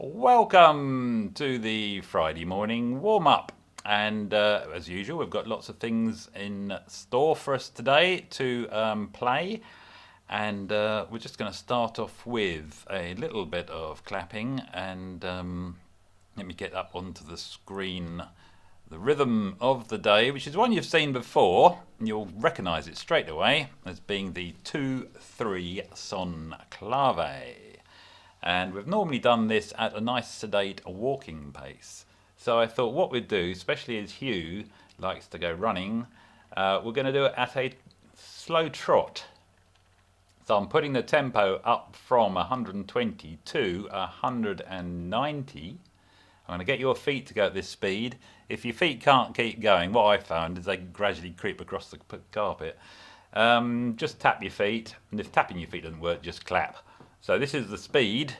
Welcome to the Friday morning warm-up, and as usual we've got lots of things in store for us today to play, and we're just going to start off with a little bit of clapping, and let me get up onto the screen the rhythm of the day, which is one you've seen before, and you'll recognise it straight away as being the 2-3 son clave. And we've normally done this at a nice sedate walking pace. So I thought what we'd do, especially as Hugh likes to go running, we're going to do it at a slow trot. So I'm putting the tempo up from 120 to 190. I'm going to get your feet to go at this speed. If your feet can't keep going, what I found is they gradually creep across the carpet. Just tap your feet, and if tapping your feet doesn't work, just clap. So this is the speed.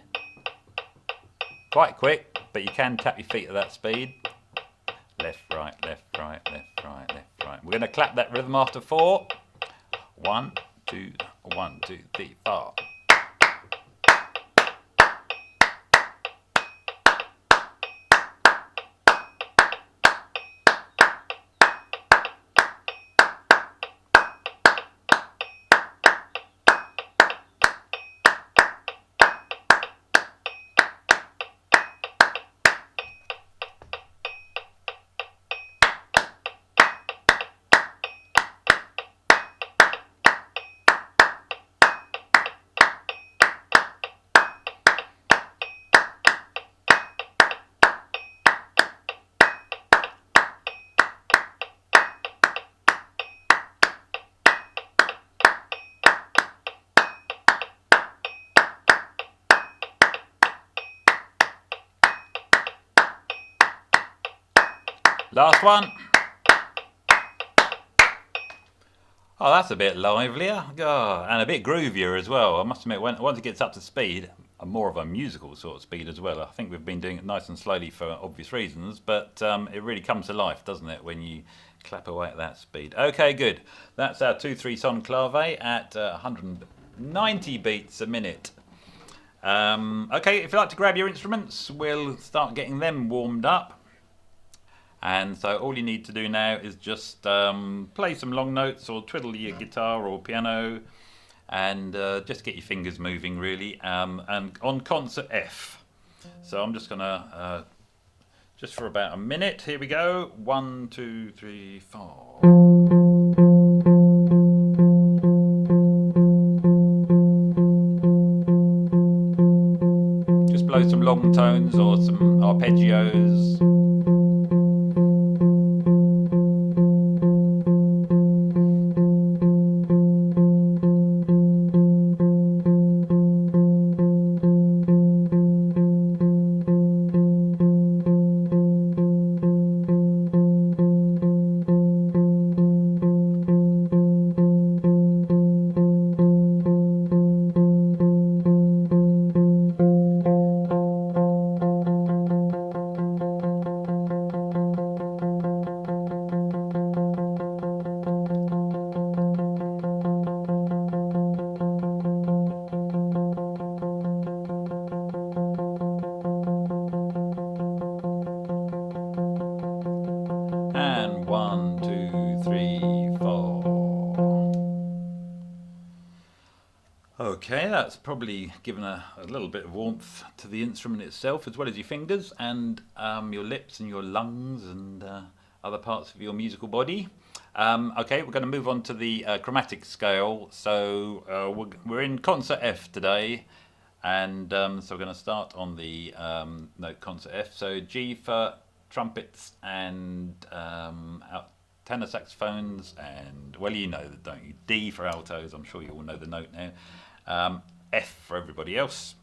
Quite quick, but you can tap your feet at that speed. Left, right, left, right, left, right, left, right. We're going to clap that rhythm after 4. 1, 2, 1, 2, 3, 4. Last one. Oh, that's a bit livelier. Oh, and a bit groovier as well. I must admit, once it gets up to speed, more of a musical sort of speed as well. I think we've been doing it nice and slowly for obvious reasons, but it really comes to life, doesn't it, when you clap away at that speed. Okay, good. That's our 2-3 son clave at 190 beats a minute. Okay, if you'd like to grab your instruments, we'll start getting them warmed up. And so all you need to do now is just play some long notes or twiddle your guitar or piano, and just get your fingers moving really, and on concert F. So I'm just gonna just for about a minute, here we go. 1, 2, 3, 4. Just blow some long tones or some arpeggios. And 1, 2, 3, 4. Okay, that's probably given a little bit of warmth to the instrument itself, as well as your fingers and your lips and your lungs and other parts of your musical body. Okay, we're going to move on to the chromatic scale. So we're in concert F today, and so we're going to start on the note concert F. So G for trumpets and tenor saxophones, and well, you know that, don't you? D for altos. I'm sure you all know the note now. F for everybody else.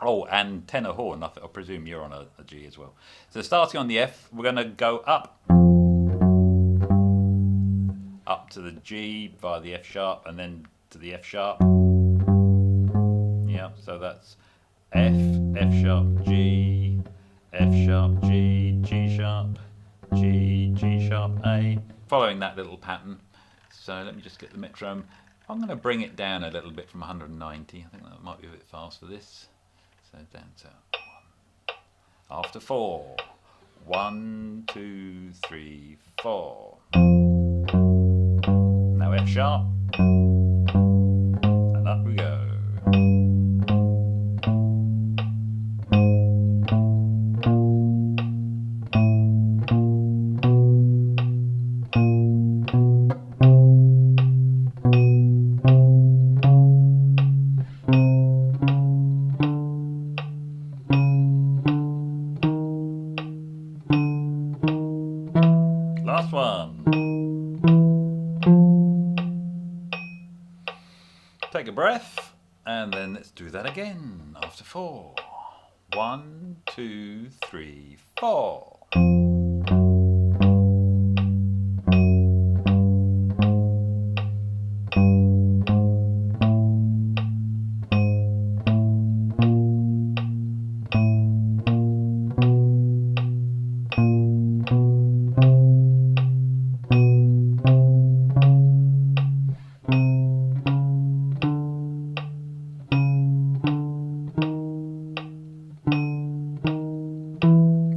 Oh, and tenor horn. I presume you're on a G as well. So starting on the F, we're going to go up to the G via the F sharp, and then to the F sharp. Yeah, so that's F, F sharp, G, F sharp, G, G sharp, G, G sharp, A. Following that little pattern. So let me just get the metronome. I'm going to bring it down a little bit from 190. I think that might be a bit fast for this. So down to 1, After 4. 1, 2, 3, 4. Now F sharp. And up we go. Last one. Take a breath, and then let's do that again after 4. 1, 2, 3, 4.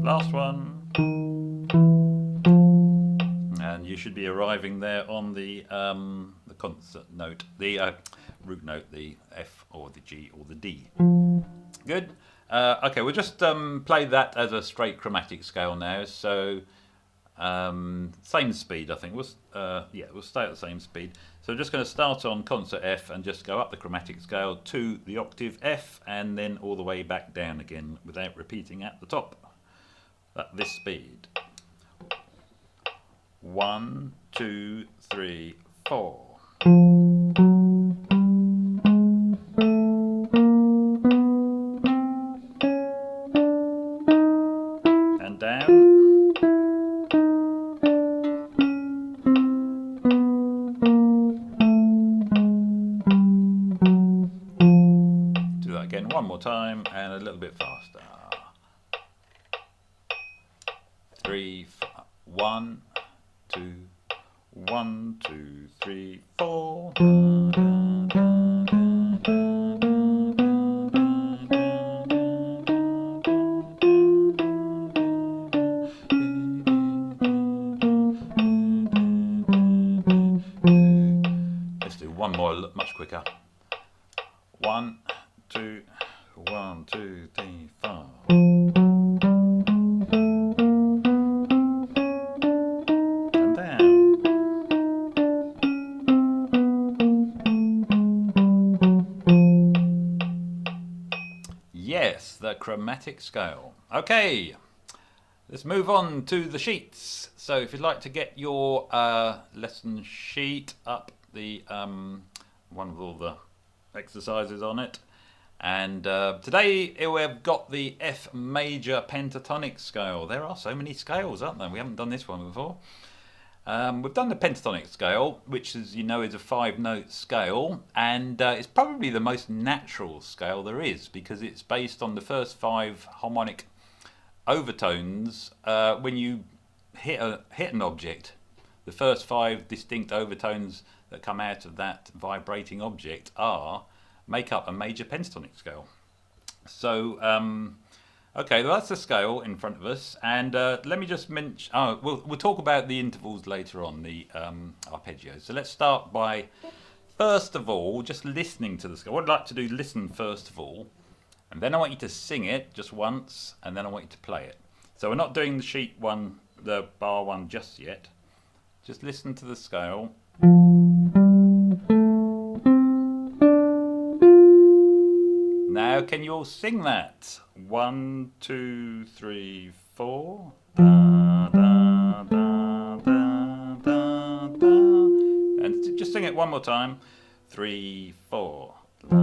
Last one. And you should be arriving there on the concert note, the root note, the F or the G or the D. Good. Okay, we'll just play that as a straight chromatic scale now. So same speed, I think. We'll stay at the same speed. So we're just going to start on concert F and just go up the chromatic scale to the octave F and then all the way back down again without repeating at the top at this speed. 1, 2, 3, 4. And down. Do that again one more time and a little bit faster. 3, 1, 2, 1, 2, 3, 4. Let's do one more, much quicker. 1, 2, 1, 2, 3, 4. Yes, the chromatic scale. Okay, let's move on to the sheets. So if you'd like to get your lesson sheet up, the one with all the exercises on it. And today we've got the F major pentatonic scale. There are so many scales, aren't there? We haven't done this one before. We've done the pentatonic scale, which, as you know, is a 5-note scale, and it's probably the most natural scale there is because it's based on the first 5 harmonic overtones. When you hit an object, the first 5 distinct overtones that come out of that vibrating object make up a major pentatonic scale. So okay, well, that's the scale in front of us, and let me just mention. We'll talk about the intervals later on, the arpeggios. So let's start by, first of all, just listening to the scale. What I'd like to do, listen first of all, and then I want you to sing it just once, and then I want you to play it. So we're not doing the sheet one, the bar one just yet. Just listen to the scale. Now, can you all sing that? 1, 2, 3, 4. Da, da, da, da, da, da. And just sing it one more time. 3, 4. La,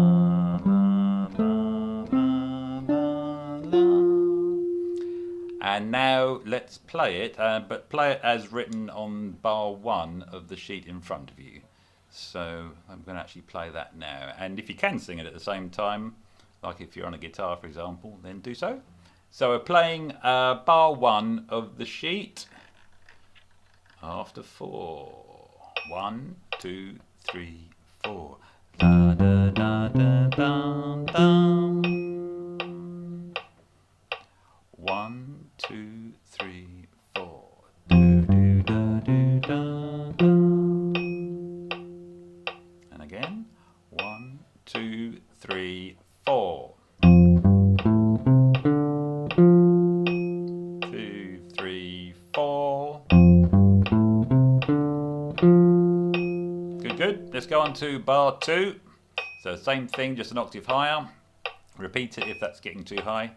la, la, la, la, la. And now let's play it, but play it as written on bar 1 of the sheet in front of you. So I'm going to actually play that now. And if you can sing it at the same time, like if you're on a guitar, for example, then do so. So we're playing bar 1 of the sheet after 4. 1, 2, 3, 4. Da, da, da, da, da, da. 1, 2, 3, 4. Do, do, da, do, da, da. And again. 1, 2, 3, 4. 2, 3, 4. Good, good. Let's go on to bar 2. So same thing, just an octave higher. Repeat it if that's getting too high.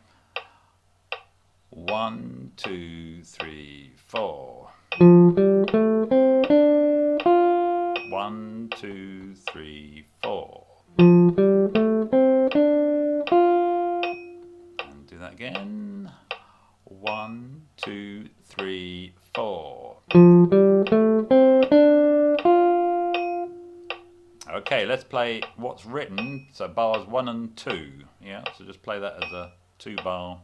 1, 2, 3, 4. 1, 2, 3, 4. And do that again. 1, 2, 3, 4. Okay, let's play what's written, so bars 1 and 2. Yeah, so just play that as a 2-bar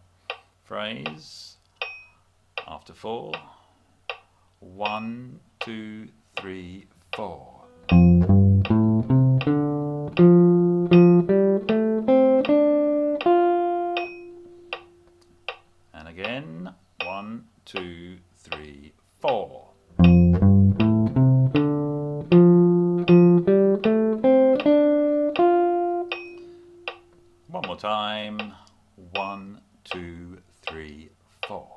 phrase. After 4. 1, 2, 3, 4. And again. 1, 2, 3, 4. One more time. 1, 2, 3, 4.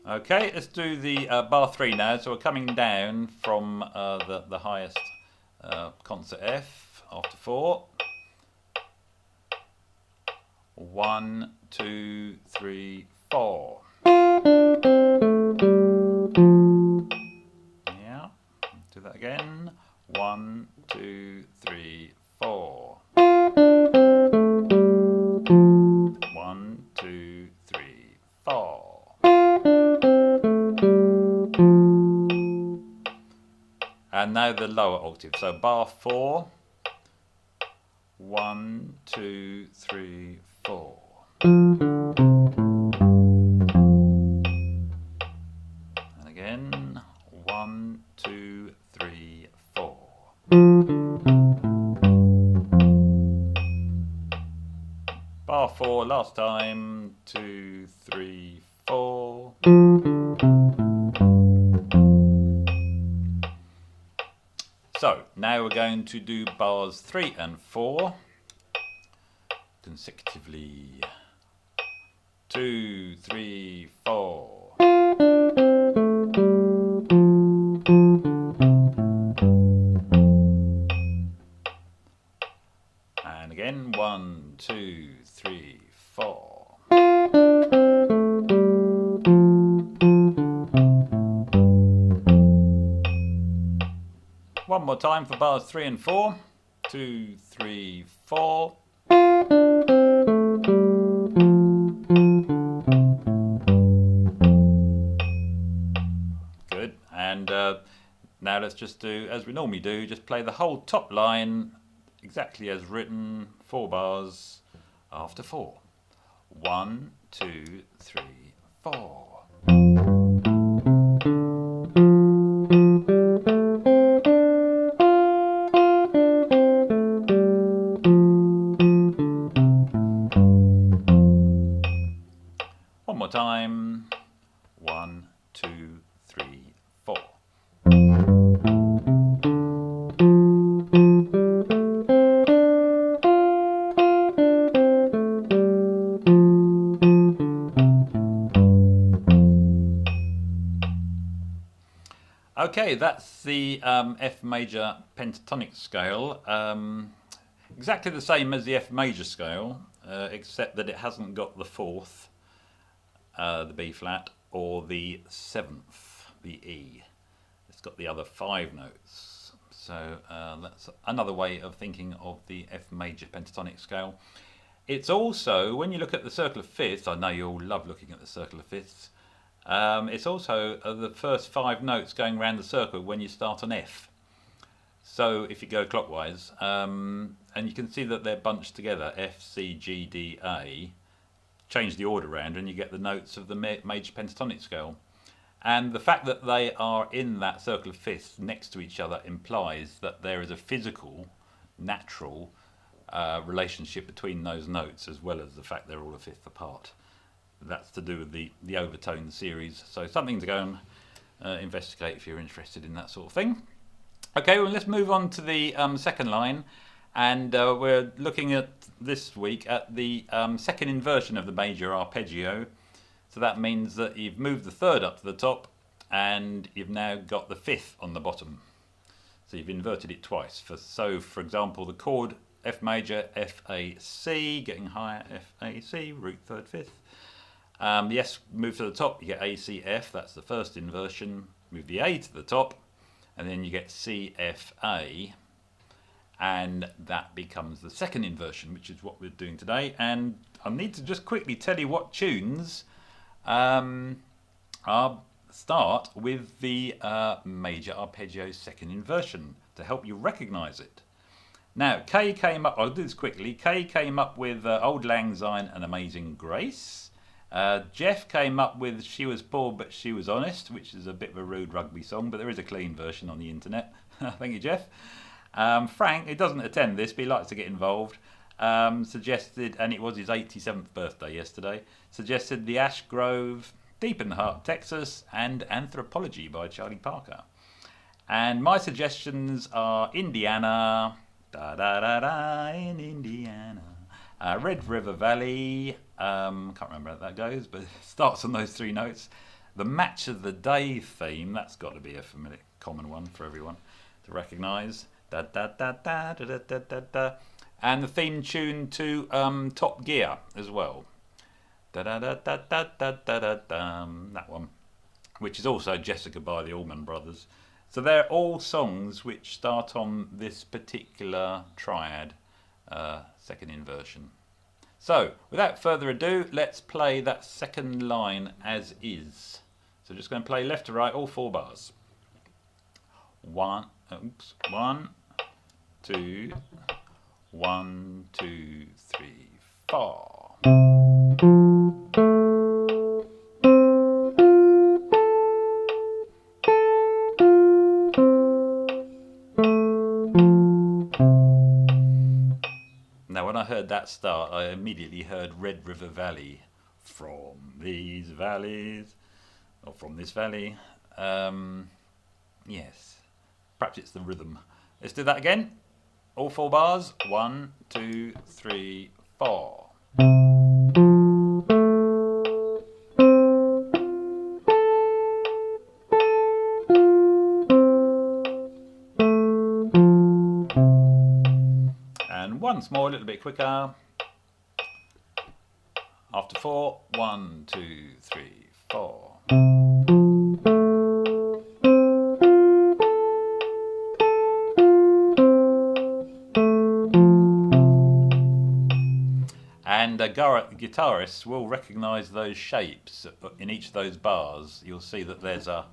Okay, let's do the bar 3 now. So we're coming down from the highest concert F after 4. 1, 2, 3, 4. Yeah, do that again. 1, 2, 3, 4. 1, 2, 3, 4. And now the lower octave. So bar 4. 1, 2, 3, 4. And again. 1, 2, 3, 4. Bar 4 last time. 2, 3, 4. So now we're going to do bars 3 and 4 consecutively. 2, 3, 4. And again. 1, 2, 3, 4. One more time for bars 3 and 4. 2, 3, 4. Good. And now let's just do, as we normally do, just play the whole top line exactly as written, 4 bars after 4. 1, 2, 3, 4. One more time. 1, 2, 3, 4. Okay, that's the F major pentatonic scale. Exactly the same as the F major scale, except that it hasn't got the 4th, the B flat, or the 7th, the E. It's got the other 5 notes. So that's another way of thinking of the F major pentatonic scale. It's also, when you look at the circle of fifths, I know you all love looking at the circle of fifths, it's also the first 5 notes going around the circle when you start on F. So if you go clockwise, and you can see that they're bunched together, F, C, G, D, A, change the order around and you get the notes of the major pentatonic scale. And the fact that they are in that circle of fifths next to each other implies that there is a physical natural relationship between those notes, as well as the fact they're all a fifth apart. That's to do with the overtone series. So something to go and investigate if you're interested in that sort of thing. Okay, well, let's move on to the second line. And we're looking at this week at the second inversion of the major arpeggio. So that means that you've moved the third up to the top and you've now got the fifth on the bottom. So you've inverted it twice. So for example, the chord F major, F, A, C, getting higher, F, A, C, root third, fifth. The S move to the top, you get A, C, F, that's the first inversion. Move the A to the top, and then you get C, F, A, and that becomes the second inversion, which is what we're doing today. And I need to just quickly tell you what tunes start with the major arpeggio second inversion to help you recognise it. Now, Kay came up, I'll do this quickly, Kay came up with Auld Lang Syne and Amazing Grace. Jeff came up with She Was Poor But She Was Honest, which is a bit of a rude rugby song, but there is a clean version on the internet. Thank you, Jeff. Frank, who doesn't attend this, but he likes to get involved, suggested, and it was his 87th birthday yesterday, suggested The Ash Grove, Deep in the Heart, Texas, and Anthropology by Charlie Parker. And my suggestions are Indiana, da da da da, in Indiana, Red River Valley, can't remember how that goes, but it starts on those three notes. The Match of the Day theme, that's got to be a familiar, common one for everyone to recognise. Da da da da da da da da. And the theme tune to Top Gear as well. Da da da da da da da da da. That one, which is also Jessica by the Allman Brothers. So they're all songs which start on this particular triad, second inversion. So without further ado, let's play that second line as is. So just going to play left to right, all four bars. One, 2, 1, 2, 3, 4. Now when I heard that start, I immediately heard Red River Valley. From these valleys, or from this valley. Yes, perhaps it's the rhythm. Let's do that again. All four bars. 1, 2, 3, 4. And once more, a little bit quicker. After 4, 1, 2, 3, 4. And guitarists will recognise those shapes in each of those bars. You'll see that there's an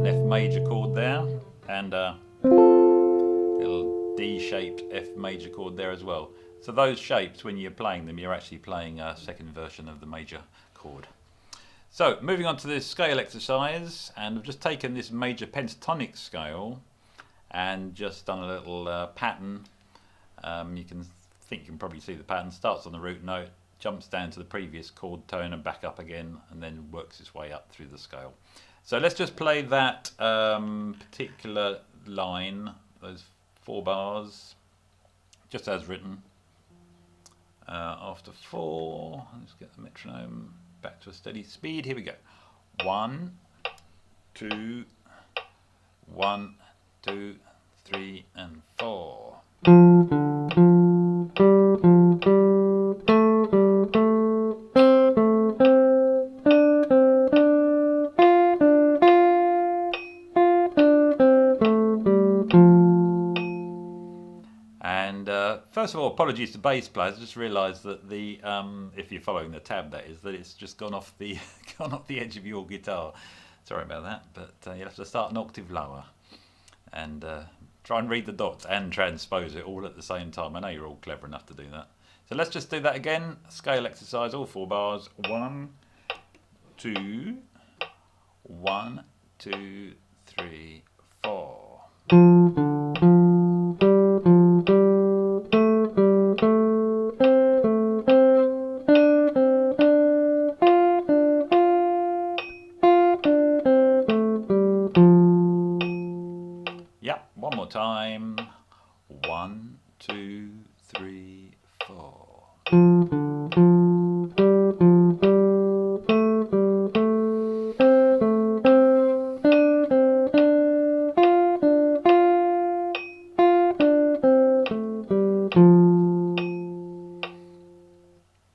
F major chord there and a little D-shaped F major chord there as well. So those shapes, when you're playing them, you're actually playing a second version of the major chord. So moving on to this scale exercise, and I've just taken this major pentatonic scale and just done a little pattern. You can probably see the pattern. Starts on the root note, jumps down to the previous chord tone and back up again, and then works its way up through the scale. So let's just play that particular line, those 4 bars, just as written. After 4, let's get the metronome back to a steady speed. Here we go. 1, 2, 1, 2, 3, and 4. And first of all, apologies to bass players. I just realised that the if you're following the tab, that is, that it's just gone off the edge of your guitar. Sorry about that, but you'll have to start an octave lower and try and read the dots and transpose it all at the same time. I know you're all clever enough to do that. So let's just do that again. Scale exercise, all 4 bars. 1, 2, 1, 2, 3, 4. One more time. 1, 2, 3, 4.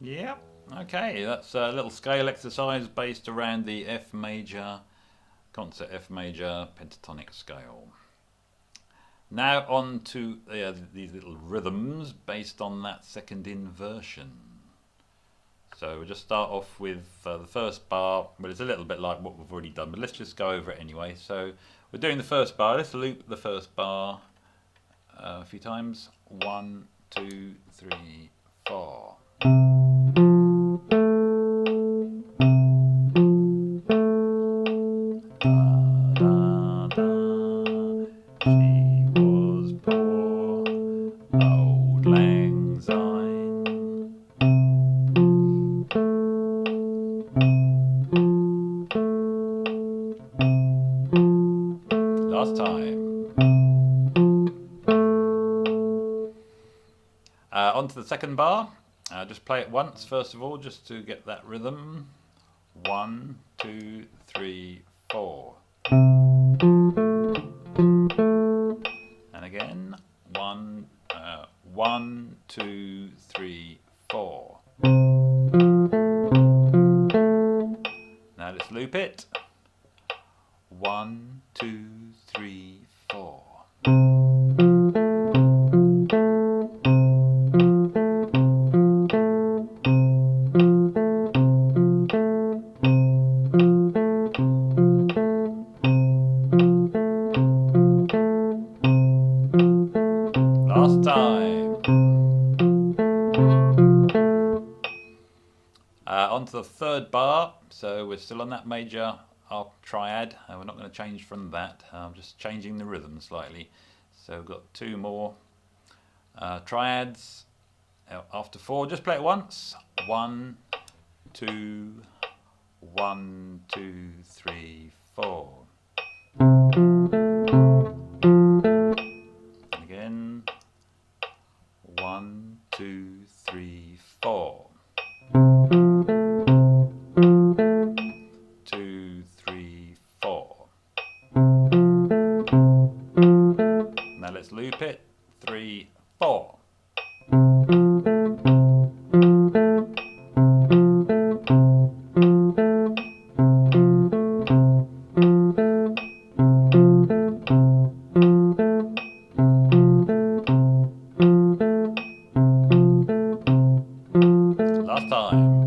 Yep, okay, that's a little scale exercise based around the F major, concert F major pentatonic scale. Now on to these little rhythms based on that second inversion. So we'll just start off with the first bar, but it's a little bit like what we've already done, but let's just go over it anyway. So we're doing the first bar, let's loop the first bar a few times. 1, 2, 3, 4. Last time. On to the second bar. Just play it once first of all, just to get that rhythm. 1, 2, 3, 4. And again, 1, 2, 3, 4. Now let's loop it. 1, 2, 3, 4. Last time. On to the third bar. So we're still on that major triad. We're not going to change from that. I'm just changing the rhythm slightly. So we've got 2 more triads. After 4, just play it once. 1, 2, 1, 2, 3, 4. Again. 1, 2, 3, 4. 2, 3, 4. Now let's loop it. 3, 4. Last time.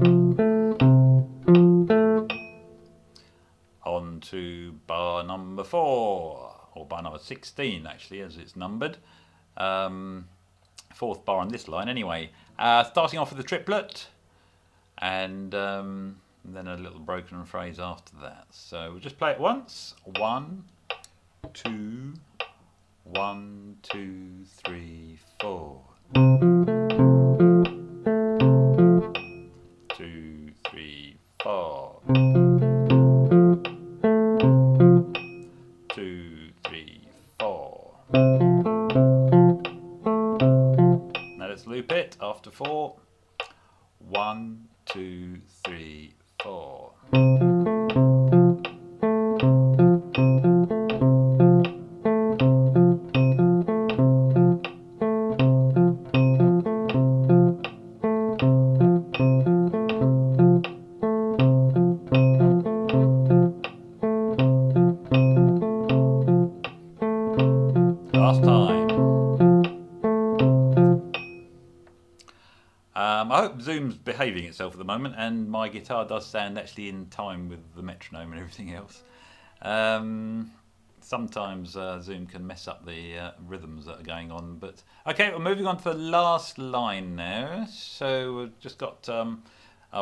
On to bar number 4, or bar number 16 actually, as it's numbered. 4th bar on this line anyway. Starting off with the triplet, and then a little broken phrase after that. So we'll just play it once. 1, 2, 1, 2, 3, 4. 2, 3, 4. 2, 3, 4. Now let's loop it after 4. 1, 2, 3, 4. Last time. I hope Zoom's behaving itself at the moment, and my guitar does sound actually in time with the metronome and everything else. Sometimes Zoom can mess up the rhythms that are going on, but okay, we're moving on to the last line now. So we've just got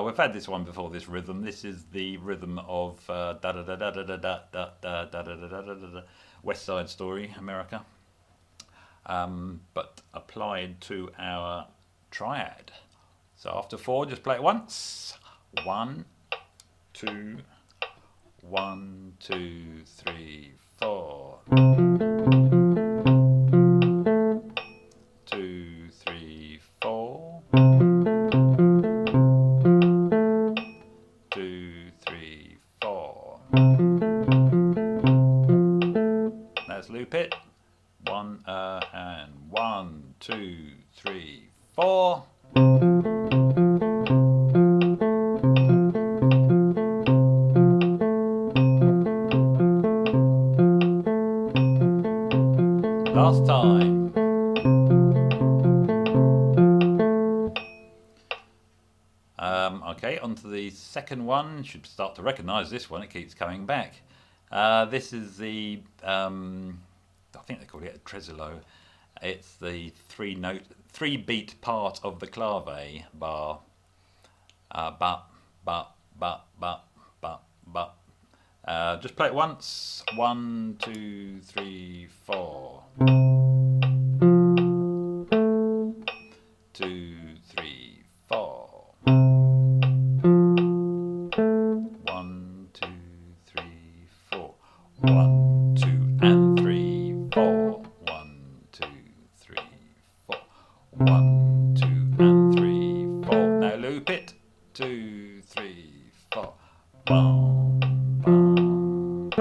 we've had this one before, this rhythm. This is the rhythm of da da da da da da da da da da da da da da West Side Story, America, but applied to our triad. So after 4, just play it once. 1, 2, 1, 2, 3, 4. And 1, 2, 3, 4. Last time. Okay, on to the second one. Should start to recognise this one. It keeps coming back. This is the, I think they call it a trezolo. It's the three beat part of the clave bar. Ba, ba, ba, ba, ba, ba. Just play it once. 1, 2, 3, 4. 2, 3, 4. 1, 2, 3, 4. 1, 2, and 3, 4. 1, 2, 3, 4. 1, 2, and 3, 4. Now loop it. 2, 3, 4. Bum, bum, bum, bum.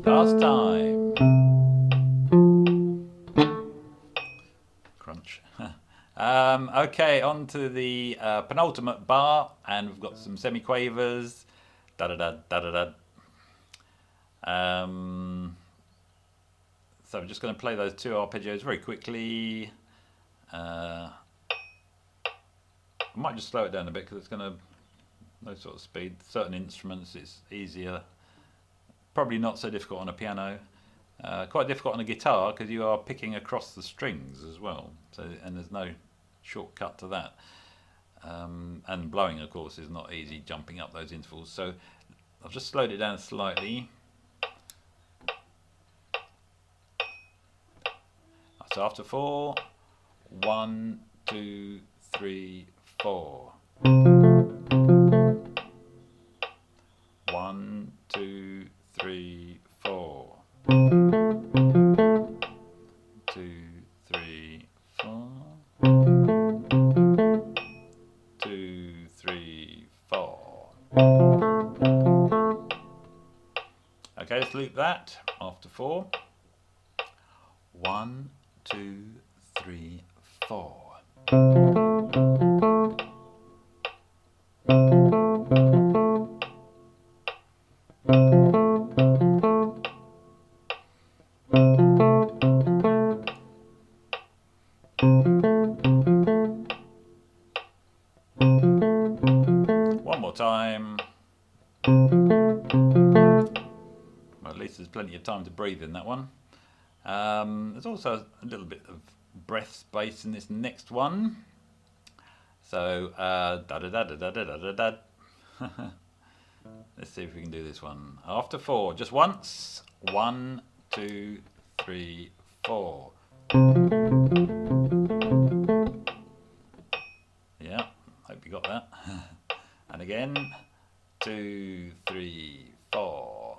Last time. Crunch. Okay, on to the penultimate bar, and we've got some semiquavers. Da da da da da da. So I'm just going to play those two arpeggios very quickly. I might just slow it down a bit because it's going to no sort of speed. Certain instruments it's easier. Probably not so difficult on a piano. Quite difficult on a guitar because you are picking across the strings as well. So and there's no shortcut to that. And blowing, of course, is not easy, jumping up those intervals. So I've just slowed it down slightly. So after 4, 1, 2, 3, 4. 1, 2, 3, 4. 2, 3, 4. 2, 3, 4. Okay, let's loop that after 4. 1, 2, 3, 4. One more time. Well, at least there's plenty of time to breathe in that one. There's also a little bit of breath space in this next one. So, da da da da da da da da. Let's see if we can do this one. After 4, just once. 1, 2, 3, 4. Yeah, hope you got that. And again. 2, 3, 4.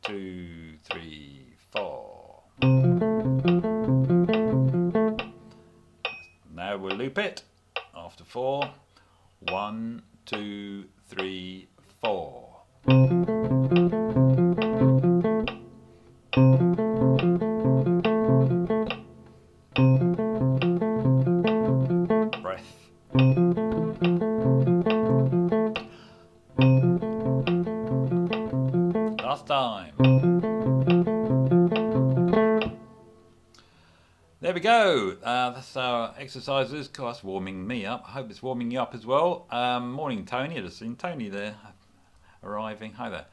2, 3, 4. Now we'll loop it after 4. 1, 2, 3, 4. Breath. Last time. There we go. That's our exercises. That's warming me up. I hope it's warming you up as well. Morning, Tony. I've just seen Tony there arriving. Hi there.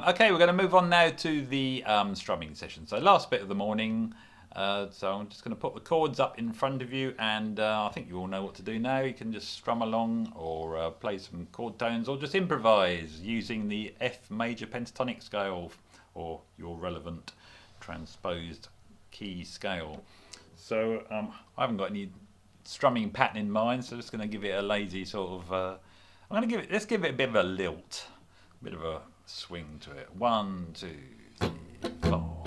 Okay, we're going to move on now to the strumming session. So last bit of the morning. So I'm just going to put the chords up in front of you, and I think you all know what to do now. You can just strum along or play some chord tones or just improvise using the F major pentatonic scale or your relevant transposed key scale. So I haven't got any strumming pattern in mind, so I'm just going to give it a lazy sort of. Let's give it a bit of a lilt, a bit of a swing to it. 1, 2, 3, 4.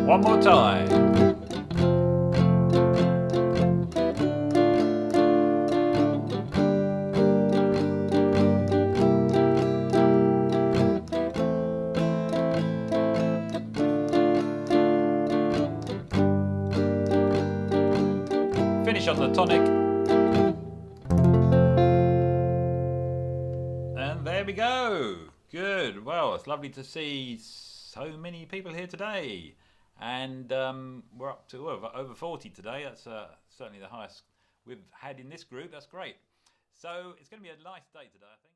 One more time. Finish on the tonic. And there we go. Good. Well, it's lovely to see so many people here today. And we're up to over 40 today. That's certainly the highest we've had in this group. That's great. So it's going to be a nice day today, I think.